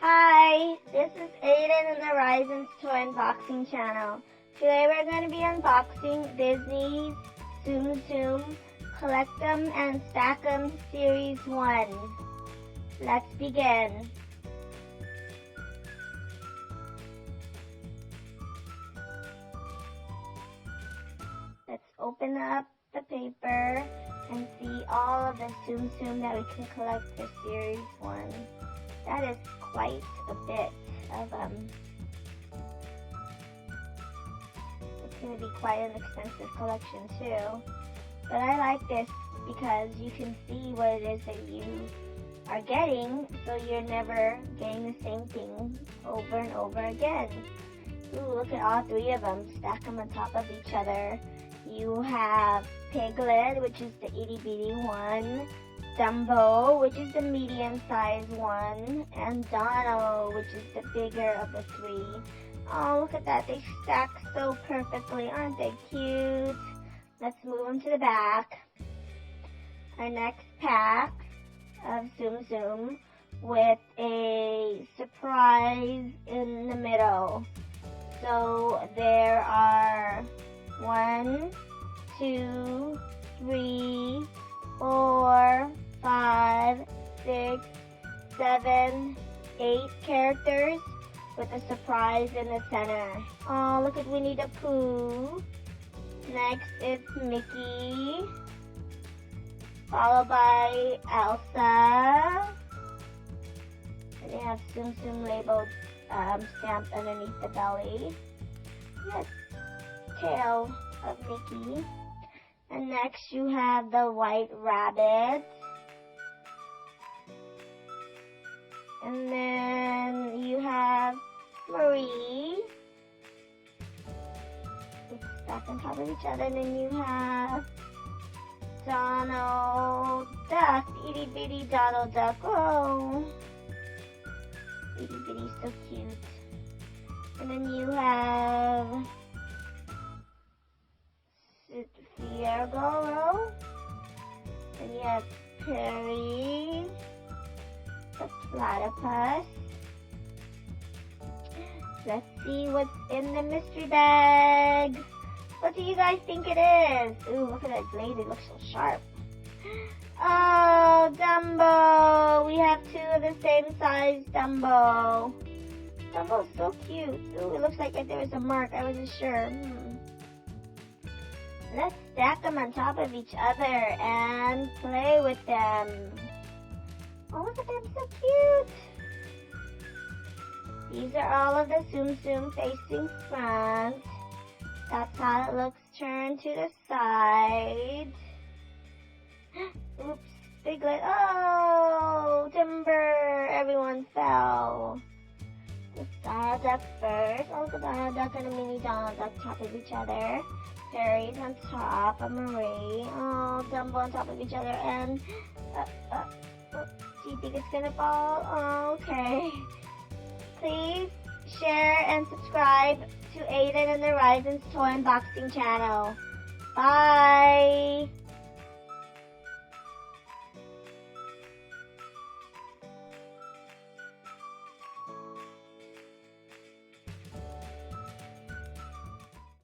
Hi, this is Aiden N Rizen's toy unboxing channel. Today we're going to be unboxing Disney's Tsum Tsum Collect 'em and Stack 'em Series 1. Let's begin. Let's open up the paper and see all of the Tsum Tsum that we can collect for Series 1. That is quite a bit of it's going to be quite an expensive collection too. But I like this because you can see what it is that you are getting, so you're never getting the same thing over and over again. Ooh, look at all three of them. Stack them on top of each other. You have Piglet, which is the itty bitty one, Dumbo, which is the medium-sized one, and Donald, which is the bigger of the three. Oh, look at that. They stack so perfectly. Aren't they cute? Let's move them to the back. Our next pack of Tsum Tsum with a surprise in the middle. So there are 1, 2, 3, 4, 5, 6, 7, 8 characters with a surprise in the center. Oh, look at Winnie the Pooh. Next is Mickey, followed by Elsa. And they have Tsum Tsum labeled, stamped underneath the belly. Yes, tail of Mickey. And next you have the White Rabbit. And then you have Marie. It's stacked on top of each other. And then you have Donald Duck, itty bitty Donald Duck. Oh, itty bitty, so cute. And then you have Figaro, and you have Perry, the platypus. Let's see what's in the mystery bag. What do you guys think it is? Ooh, look at that blade, it looks so sharp. Oh, Dumbo! We have two of the same size Dumbo. Dumbo's so cute. Ooh, it looks like if there was a mark, I wasn't sure. Let's stack them on top of each other and play with them. Oh, look at them, so cute. These are all of the Tsum Tsum facing front. That's how it looks turned to the side. Oops, Piglet. Oh, timber. Everyone fell. The Donald Duck first. Oh, look at Donald Duck and a mini Donald Duck on top of each other. Fairies on top of Marie. Oh, Dumbo on top of each other. And, do you think it's gonna fall? Oh, okay. Please share and subscribe to Aiden N Rizen's toy unboxing channel. Bye!